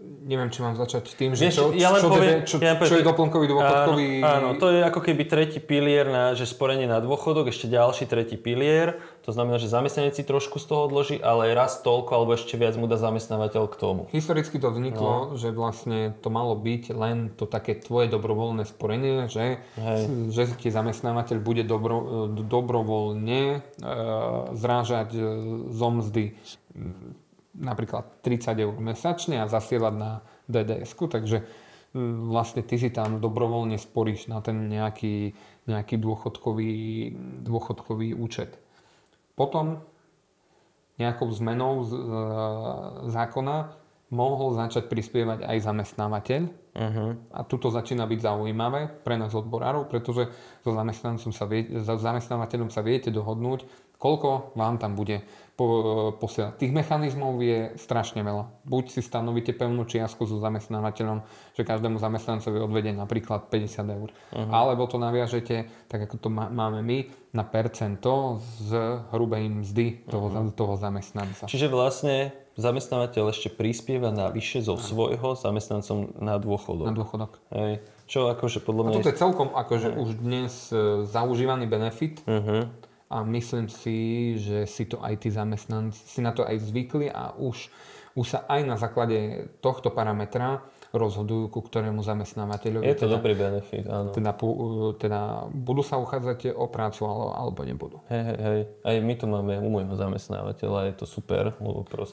Neviem, či mám začať tým, že čo je doplnkový dôchodkový... Áno, to je ako keby tretí pilier, že sporenie na dôchodok, ešte ďalší tretí pilier. To znamená, že zamestnanec si trošku z toho odloží, ale raz toľko alebo ešte viac mu dá zamestnávateľ k tomu. Historicky to vzniklo, že vlastne to malo byť len to také tvoje dobrovoľné sporenie, že ti zamestnávateľ bude dobrovoľne zrážať zo mzdy napríklad 30 eur mesačne a zasielať na DDS-ku, takže vlastne ty si tam dobrovoľne sporíš na ten nejaký dôchodkový účet. Potom nejakou zmenou zákona mohol začať prispievať aj zamestnávateľ. A tuto začína byť zaujímavé pre nás odborárov, pretože so zamestnávateľom sa viete dohodnúť, koľko vám tam bude posielať. Tých mechanizmov je strašne veľa. Buď si stanovíte pevnú čiastku so zamestnávateľom, že každému zamestnancovi odvedie napríklad 50 eur. Alebo to naviažete, tak ako to máme my, na percento z hrubej mzdy toho zamestnanca. Čiže vlastne zamestnávateľ ešte prispieva navyše zo svojho zamestnancom na dôchodok. Na dôchodok. Hej. Čo akože podľa mňa... A toto je celkom akože už dnes zaužívaný benefit. A myslím si, že si to aj tí zamestnanci si na to aj zvykli a už sa aj na základe tohto parametra rozhodujú, ku ktorému zamestnávateľovi. Je to dobrý benefit, áno. Teda budú sa uchádzať o prácu alebo nebudú. Hej. Aj my to máme u môjho zamestnávateľa, je to super.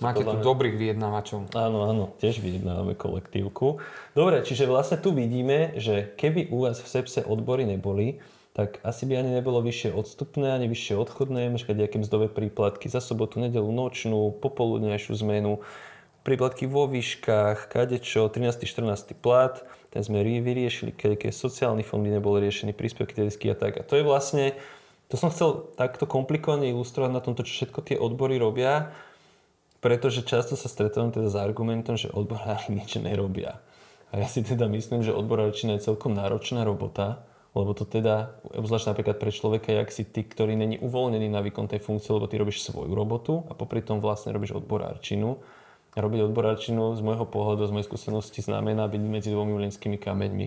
Máte tu dobrých vyjednávačov. Áno, tiež vyjednávame kolektívku. Dobre, čiže vlastne tu vidíme, že keby u vás v SEPSe odbory neboli, tak asi by ani nebolo vyššie odstupné, ani vyššie odchodné, nejaké mzdové príplatky za sobotu, nedeľu, nočnú, popoludňajšiu zmenu, príplatky vo výškach, kadečo, 13. 14. plat, ten sme vyriešili, keď sociálny fond by nebol riešený, príspevky a tak. A to je vlastne, to som chcel takto komplikovane ilustrovať na tomto, čo všetko tie odbory robia, pretože často sa stretávam teda s argumentom, že odborári niečo nerobia. A ja si teda myslím, že odborárčina je celkom náročná robota, lebo to teda, obzvlášť napríklad pre človeka, jak si ty, ktorý není uvoľnený na výkon tej funkcie, lebo ty robíš svoju robotu a popri tom vlastne robíš odborárčinu. A robiť odborárčinu z môjho pohľadu, z mojej skúsenosti znamená byť medzi dvomi mlynskými kameňmi.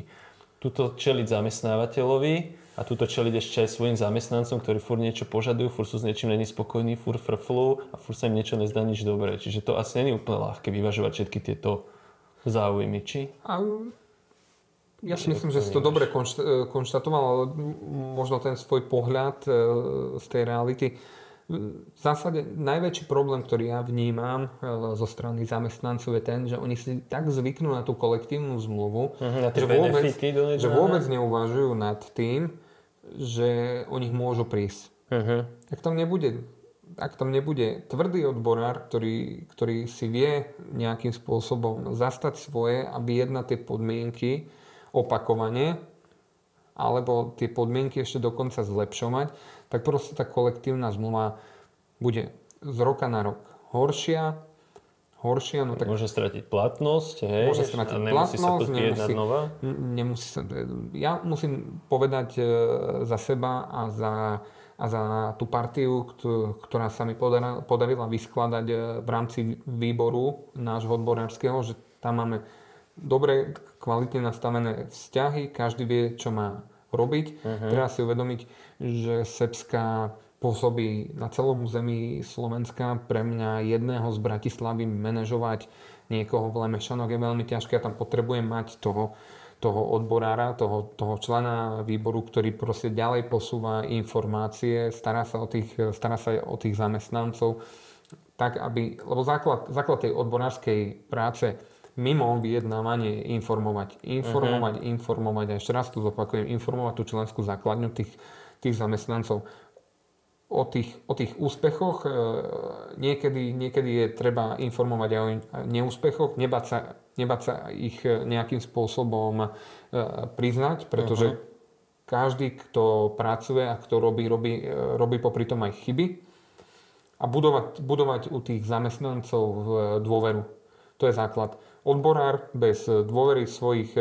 Tuto čeliť zamestnávateľovi a tuto čeliť ešte aj svojim zamestnancom, ktorí furt niečo požadujú, furt sú s niečím není spokojní, furt frflú a furt sa im niečo nezdá nič dobré. Čiže to asi nie je úplne ľahké vyvažovať všetky tieto záujmy, či? Ja si myslím, že si to dobre konštatoval, ale možno ten svoj pohľad z tej reality v zásade najväčší problém, ktorý ja vnímam zo strany zamestnancov je ten, že oni si tak zvyknú na tú kolektívnu zmluvu, že vôbec neuvažujú nad tým, že o nich môžu prísť. Ak tam nebude tvrdý odborár, ktorý si vie nejakým spôsobom zastať svoje a vyjednať tie podmienky opakovane, alebo tie podmienky ešte dokonca zlepšovať, tak proste tá kolektívna zmluva bude z roka na rok horšia, no tak môže stratiť platnosť, hej? Môže stratiť nemusí platnosť, sa vyjednať nová? Ja musím povedať za seba a za tú partiu, ktorá sa mi podarila vyskladať v rámci výboru nášho odborárskeho, že tam máme dobre, kvalitne nastavené vzťahy, každý vie, čo má robiť. Treba si uvedomiť, že Srbska pôsobí na celom území Slovenska. Pre mňa jedného z Bratislavy manažovať niekoho v Lemešanoch je veľmi ťažké. Ja tam potrebujem mať toho odborára, toho člena výboru, ktorý proste ďalej posúva informácie, stará sa o tých zamestnancov, tak aby, lebo základ tej odborárskej práce mimo vyjednávanie informovať a ešte raz tu zopakujem, informovať tú členskú základňu tých zamestnancov o tých úspechoch. Niekedy je treba informovať aj o neúspechoch, nebáť sa ich nejakým spôsobom priznať, pretože každý, kto pracuje a kto robí popri tom aj chyby a budovať u tých zamestnancov dôveru. To je základ. Odborár bez dôvery svojich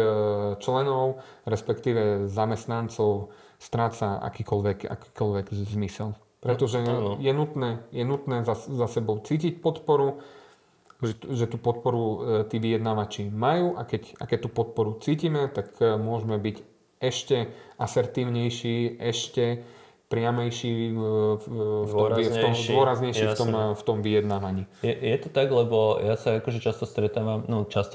členov, respektíve zamestnancov, stráca akýkoľvek zmysel. Pretože je nutné za sebou cítiť podporu, že tú podporu tí vyjednávači majú a keď tú podporu cítime, tak môžeme byť ešte asertívnejší, ešte priamejší, dôraznejší v tom vyjednávaní. Je to tak, lebo ja sa akože často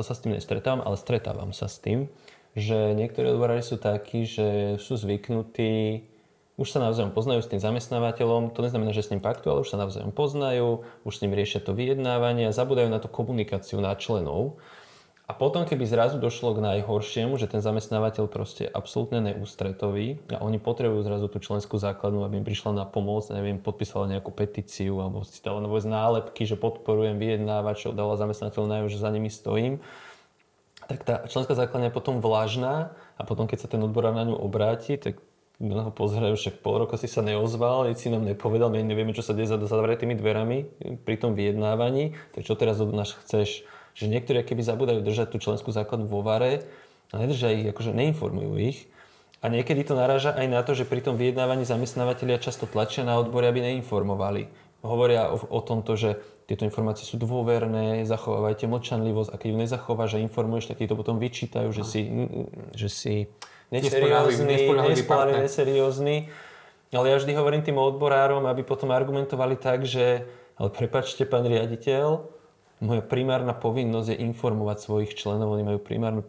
sa s tým nestretávam, ale stretávam sa s tým, že niektorí odborári sú takí, že sú zvyknutí, už sa navzájom poznajú s tým zamestnávateľom, to neznamená, že s ním paktujú, ale už sa navzájom poznajú, už s ním riešia to vyjednávanie a zabúdajú na tú komunikáciu na členov. A potom, keby zrazu došlo k najhoršiemu, že ten zamestnávateľ proste je absolútne neústretový a oni potrebujú zrazu tú členskú základnu, aby im prišla na pomoc, neviem, podpísala nejakú petíciu alebo si dala nálepky, že podporujem vyjednávačov, dala zamestnávateľ najavo, že za nimi stojím, tak tá členská základňa je potom vlažná a potom, keď sa ten odborár na ňu obráti, tak ho pozerajú, však pol roka si sa neozval, nic si nám nepovedal, my nevieme, čo sa deje za zavretými dverami pri tom vyjednávaní, tak čo teraz od nás chceš? Že niektorí keby zabúdajú držať tú členskú základnu vo vare a nedržia ich, akože neinformujú ich. A niekedy to naráža aj na to, že pri tom vyjednávaní zamestnávateľia často tlačia na odbory, aby neinformovali. Hovoria o tomto, že tieto informácie sú dôverné, zachovávajte mlčanlivosť a keď ju nezachováš a informuješ, tak ti to potom vyčítajú, že si nespoľahlivý, neseriózny. Ale ja vždy hovorím tým odborárom, aby potom argumentovali tak, že ale prepáčte, pán riaditeľ, moja primárna povinnosť je informovať svojich členov, oni majú primárne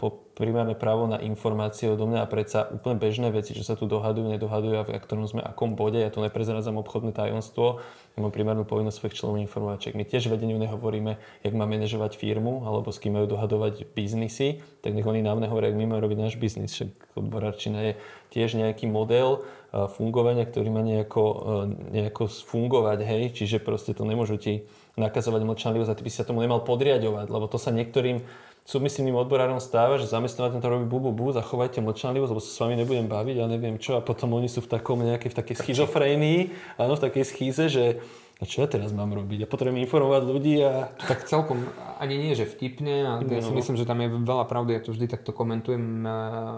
právo na informácie odo mňa a predsa úplne bežné veci, čo sa tu nedohadujú a v ktorom sme akom bode, ja tu neprezrádzam obchodné tajomstvo, ja mám primárnu povinnosť svojich členov informovať. My tiež vedeniu nehovoríme, jak má manažovať firmu alebo s kým majú dohadovať biznisy, tak nech oni nám nehovoria, jak my máme robiť náš biznis. Však odborárčina je tiež nejaký model fungovania, ktorý má nejako fungovať, hej, čiže proste to nemôžu ti nakazovať mlčanlivosť a ty by si sa tomu nemal podriadovať, lebo to sa niektorým súmyslným odborárom stáva, že zamestnávateľ to robí zachovajte mlčanlivosť, lebo sa s vami nebudem baviť a neviem čo a potom oni sú v takej schizofrénii, áno, v takej schíze, že a čo ja teraz mám robiť? Ja potrebujem informovať ľudí a... Tak celkom ani nie, že vtipne a ja si myslím, že tam je veľa pravdy, ja to vždy takto komentujem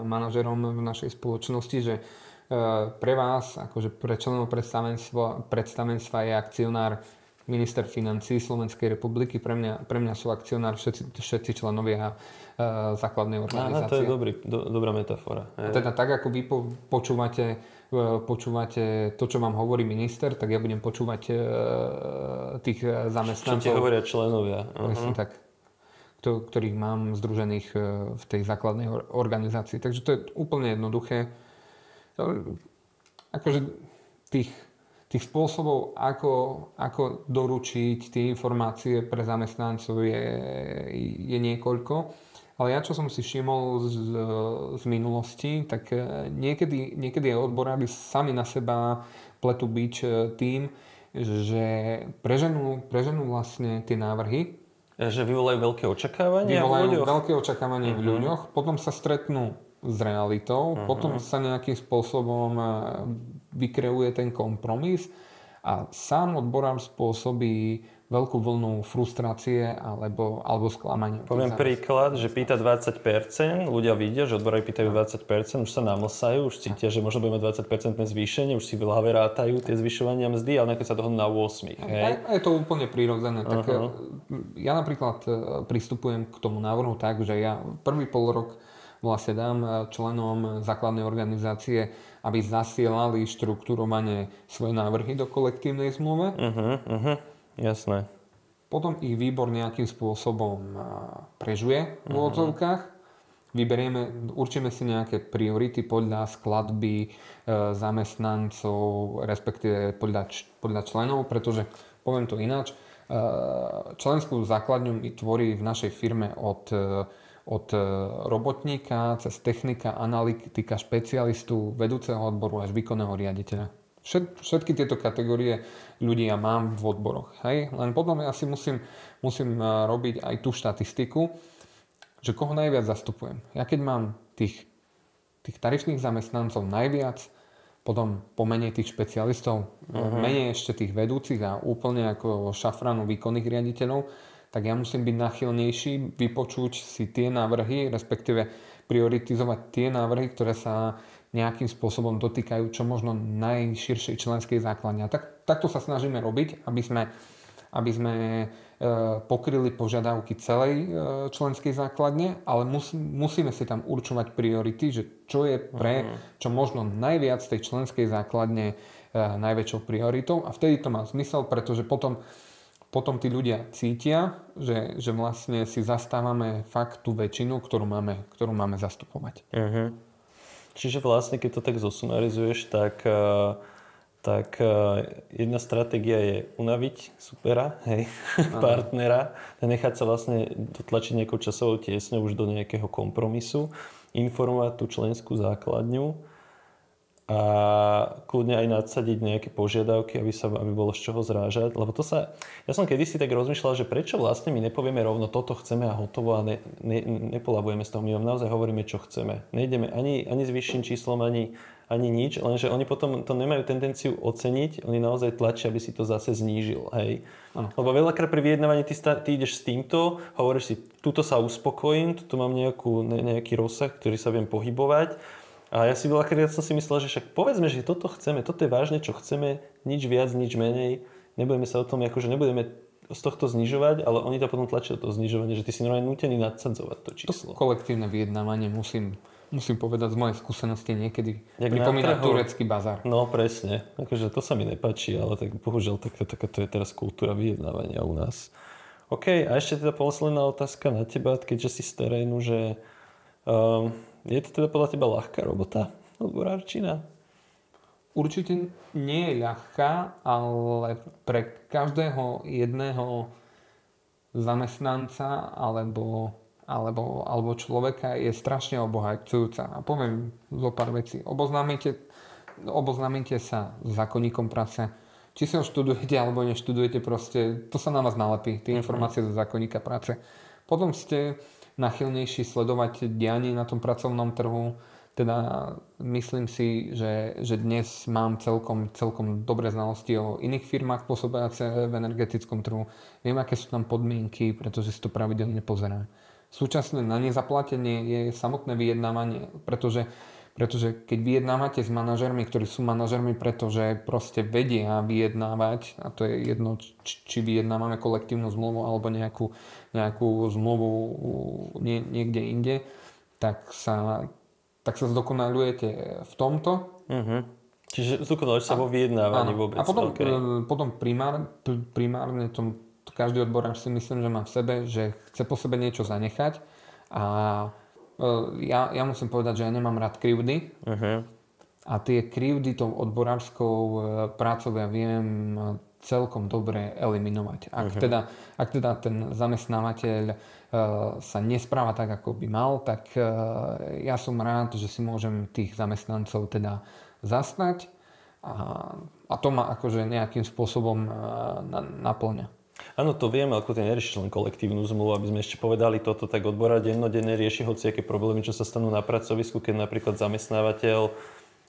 manažerom v našej spoločnosti, že pre vás, akože pre členov predstavenstva je akcionár minister financií Slovenskej republiky. Pre mňa sú akcionári všetci členovia základnej organizácie. To je dobrá metafora. Teda tak, ako vy počúvate to, čo vám hovorí minister, tak ja budem počúvať tých zamestnancov. Čo ti hovoria členovia. Presne tak, ktorých mám združených v tej základnej organizácii. Takže to je úplne jednoduché. Akože tých tých spôsobov, ako doručiť tie informácie pre zamestnancov je niekoľko. Ale ja, čo som si všimol z minulosti, tak niekedy aj odborári sami na seba pletú bič tým, že preženú vlastne tie návrhy. Že vyvolajú veľké očakávania v ľuďoch? Veľké očakávania v ľuďoch, potom sa stretnú s realitou, potom sa nejakým spôsobom vykreuje ten kompromis a sám odborár spôsobí veľkú vlnu frustrácie alebo sklamania. Poviem príklad, že pýta 20%, ľudia vidia, že odborári pýtajú 20%, už sa namlsajú, už cítia, že možno budeme mať 20% zvýšenie, už si v hlave rátajú tie zvyšovania mzdy, ale nakoniec sa dohodnú na 8. Hej? A je to úplne prirodzené. Tak ja napríklad pristupujem k tomu návrhu tak, že ja prvý polrok vlastne dám členom základnej organizácie, aby zasielali štruktúrovane svoje návrhy do kolektívnej zmluve. Jasné. Potom ich výbor nejakým spôsobom prežuje v odzovkách. Určíme si nejaké priority podľa skladby zamestnancov, respektíve podľa členov, pretože, poviem to ináč, členskú základňu tvorí v našej firme od robotníka cez technika, analytika, špecialistu, vedúceho odboru až výkonného riaditeľa. Všetky tieto kategórie ľudí ja mám v odboroch. Hej? Len potom ja si musím robiť aj tú štatistiku, že koho najviac zastupujem. Ja keď mám tých tarifných zamestnancov najviac, potom pomenej tých špecialistov, menej ešte tých vedúcich a úplne ako šafránu výkonných riaditeľov, tak ja musím byť náchylnejší, vypočuť si tie návrhy, respektíve prioritizovať tie návrhy, ktoré sa nejakým spôsobom dotýkajú čo možno najširšej členskej základne. A takto sa snažíme robiť, aby sme pokryli požiadavky celej členskej základne, ale musíme si tam určovať priority, že čo je pre čo možno najviac tej členskej základne najväčšou prioritou. A vtedy to má zmysel, pretože potom tí ľudia cítia, že vlastne si zastávame fakt tú väčšinu, ktorú máme zastupovať. Čiže vlastne, keď to tak zosumarizuješ, tak jedna stratégia je unaviť supera, partnera, nechať sa vlastne dotlačiť nejakou časovou tiesňou už do nejakého kompromisu, informovať tú členskú základňu a kľudne aj nadsadiť nejaké požiadavky, aby bolo z čoho zrážať. Lebo ja som kedysi tak rozmýšľal, že prečo vlastne my nepovieme rovno toto chceme a hotovo a nepolavujeme z toho. My vám naozaj hovoríme, čo chceme. Nejdeme ani s vyšším číslom, ani nič, lenže oni potom to nemajú tendenciu oceniť, oni naozaj tlačia, aby si to zase znížil. Hej. Lebo veľakrát pri vyjednávaní ty ideš s týmto, hovoríš si, tuto sa uspokojím, tuto mám nejaký rozsah, ktorý sa viem pohybovať. A ja som si myslel, že však povedzme, že toto chceme, toto je vážne, čo chceme, nič viac, nič menej. Nebudeme sa o tom, akože nebudeme z tohto znižovať, ale oni to potom tlačia do toho znižovania, že ty si normálne nútený nadsadzovať to číslo. To kolektívne vyjednávanie musím povedať z mojej skúsenosti niekedy pripomína turecký bazár. No presne, akože to sa mi nepáči, ale tak bohužiaľ takáto je teraz kultúra vyjednávania u nás. OK, a ešte teda posledná otázka na teba, keďže si z terénu, že je to teda podľa teba ľahká robota, odborárčina? Určite nie je ľahká, ale pre každého jedného zamestnanca alebo človeka je strašne obohacujúca. A poviem zo pár vecí. Oboznámite sa s zákonníkom práce. Či si ho študujete alebo neštudujete, proste to sa na vás nalepí, tie informácie zo zákonníka práce. Potom ste nachylnejší sledovať dianie na tom pracovnom trhu. Teda myslím si, že dnes mám celkom dobré znalosti o iných firmách pôsobiace v energetickom trhu. Viem, aké sú tam podmienky, pretože si to pravidelne pozerám. Súčasne na nezaplatenie je samotné vyjednávanie, pretože keď vyjednávate s manažermi, ktorí sú manažermi, pretože proste vedia vyjednávať, a to je jedno, či vyjednávame kolektívnu zmluvu alebo nejakú zmluvu niekde inde, tak sa zdokonalujete v tomto. Čiže zdokonaluješ sa vo vyjednávaní vôbec. A potom primárne každý odborár si myslím, že má v sebe, že chce po sebe niečo zanechať a ja musím povedať, že ja nemám rád krivdy. a tie krivdy tou odborárskou prácou ja viem celkom dobre eliminovať. Ak teda ten zamestnávateľ sa nespráva tak, ako by mal, tak ja som rád, že si môžem tých zamestnancov teda zastať a to ma akože nejakým spôsobom naplňa. Áno, to viem, ale ako ty neriešiš len kolektívnu zmluvu, aby sme ešte povedali toto, tak odborár dennodenne rieši hociaké problémy, čo sa stanú na pracovisku, keď napríklad zamestnávateľ,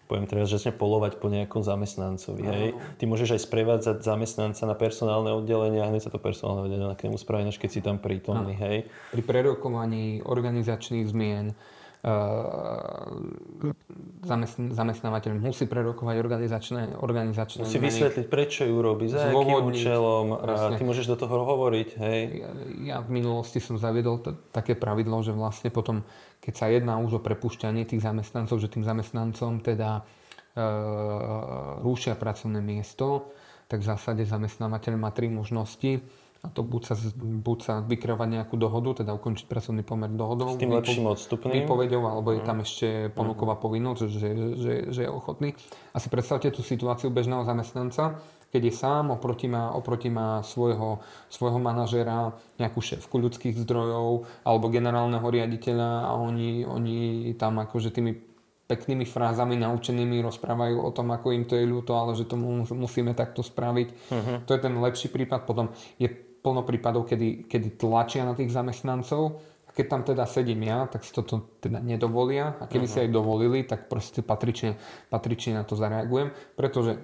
poviem teraz, že začne polovať po nejakom zamestnancovi, hej. Ty môžeš aj sprevádzať zamestnanca na personálne oddelenie a hneď sa to personálne oddelenie k nemu spraví, než keď si tam prítomný, hej. Pri prerokovaní organizačných zmien zamestnávateľ musí prerokovať organizačné musí zmeny. vysvetliť, prečo ju robí, za akým účelom a ty môžeš do toho hovoriť, hej. Ja v minulosti som zaviedol také pravidlo, že vlastne potom, keď sa jedná už o prepúšťanie tých zamestnancov, že tým zamestnancom teda rúšia pracovné miesto, tak v zásade zamestnávateľ má 3 možnosti. A to buď sa vykreovať nejakú dohodu, teda ukončiť pracovný pomer dohodou. S tým lepším odstupným. Výpovedou, alebo je tam ešte ponuková povinnosť, že je ochotný. A si predstavte tú situáciu bežného zamestnanca, keď je sám, oproti má svojho manažéra, nejakú šéfku ľudských zdrojov, alebo generálneho riaditeľa a oni tam akože tými peknými frázami naučenými rozprávajú o tom, ako im to je ľúto, ale že to musíme takto spraviť. To je ten lepší prípad. Potom je plno prípadov, kedy tlačia na tých zamestnancov. A keď tam teda sedím ja, tak si toto teda nedovolia. A keby si aj dovolili, tak proste patrične na to zareagujem. Pretože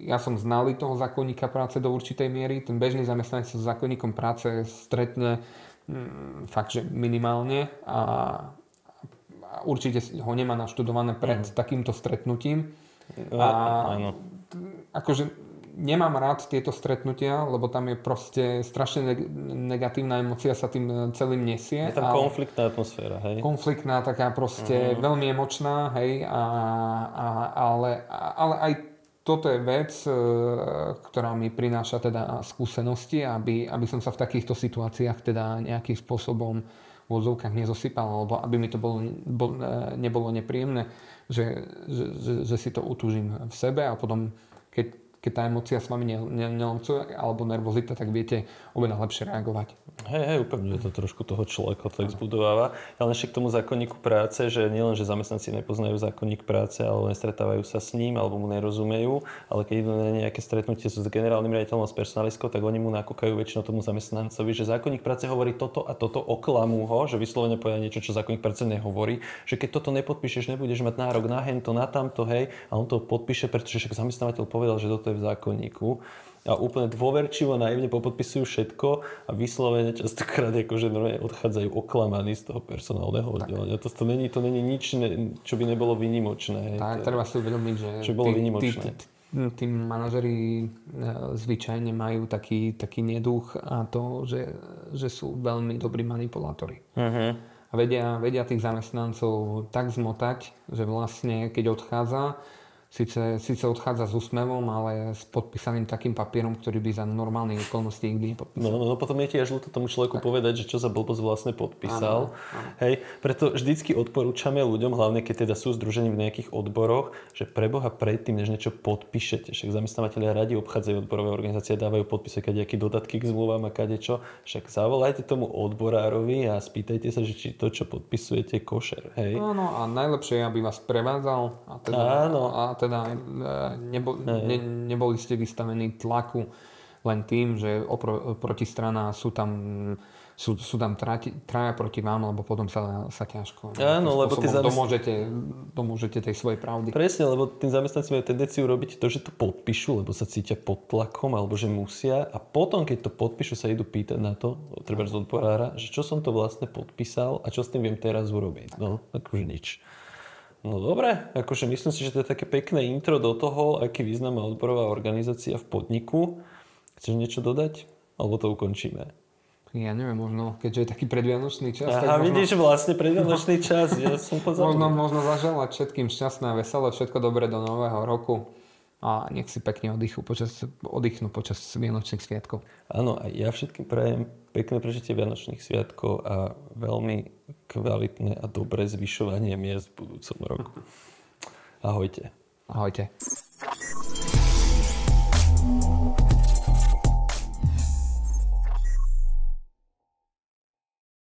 ja som znalý toho zákonníka práce do určitej miery. Ten bežný zamestnanec sa s zákonníkom práce stretne fakt, že minimálne a určite ho nemá naštudované pred takýmto stretnutím. Áno. Akože nemám rád tieto stretnutia, lebo tam je proste strašne negatívna emócia sa tým celým nesie. Je tam konfliktná atmosféra, hej? Konfliktná, taká proste veľmi emočná, hej, ale aj toto je vec, ktorá mi prináša teda skúsenosti, aby som sa v takýchto situáciách teda nejakým spôsobom v odzovkách nezosypal, alebo aby mi to nebolo nepríjemné, že si to utúžim v sebe a potom, keď tá emócia s vami nelomcuje alebo nervozita, tak viete oveľa lepšie reagovať. Hej, upevňuje to trošku toho človeka, tak zbudováva. Ale ešte k tomu zákonníku práce, že nielen, že zamestnanci nepoznajú zákonník práce, ale nestretávajú sa s ním, alebo mu nerozumejú, ale keď idú na nejaké stretnutie s generálnym riaditeľom a s personalistkou, tak oni mu nakúkajú väčšinou tomu zamestnancovi, že zákonník práce hovorí toto a toto, oklamú ho, že vyslovene povedia niečo, čo zákonník práce nehovorí, že keď toto nepodpíšeš, nebudeš mať nárok na hento, na tamto, hej, a on to podpíše, pretože však zamestnávateľ povedal, že toto je v zákonníku. A úplne dôverčivo, naivne popodpisujú všetko a vyslovene častokrát akože normálne odchádzajú oklamaní z toho personálneho oddelenia. To není nič, čo by nebolo výnimočné. Tak, treba si uvedomiť, že tí manažeri zvyčajne majú taký neduch a to, že sú veľmi dobrí manipulátori. A vedia tých zamestnancov tak zmotať, že vlastne keď odchádza, Sice odchádza s úsmevom, ale s podpísaným takým papierom, ktorý by za normálnych okolností nikdy nepodpísal. No potom je tiež ľúto tomu človeku povedať, že čo za blbosť vlastne podpísal. Áno. Hej, preto vždycky odporúčame ľuďom, hlavne keď teda sú združení v nejakých odboroch, že preboha predtým, než niečo podpíšete, však zamestnávateľia radi obchádzajú odborové organizácie, dávajú podpísať nejaké dodatky k zmluvám a kadečo, však zavolajte tomu odborárovi a spýtajte sa, že či to, čo podpisujete, košer. Hej. Áno, a najlepšie je, aby vás prevádzal a teda neboli ste vystavení tlaku len tým, že protistrana sú tam traja proti vám, lebo potom sa ťažko domôžete tej svojej pravdy. Presne, lebo tým zamestnanci majú tendenciu robiť to, že to podpíšu, lebo sa cítia pod tlakom, alebo že musia a potom, keď to podpíšu, sa idú pýtať na to, treba z odborára, že čo som to vlastne podpísal a čo s tým viem teraz urobiť. No, akože nič. No dobre, akože myslím si, že to je také pekné intro do toho, aký význam má odborová organizácia v podniku. Chceš niečo dodať? Alebo to ukončíme? Ja neviem, možno, keďže je taký predvianočný čas. Aha, vidíš, vlastne predvianočný čas. Ja som pozorný. Možno zaželať všetkým šťastné a veselé, všetko dobré do nového roku. A nech si pekne oddychnú počas vianočných sviatkov. Áno, a ja všetkým prajem pekné prežitie vianočných sviatkov a veľmi kvalitné a dobré zvyšovanie miest v budúcom roku. Ahojte. Ahojte.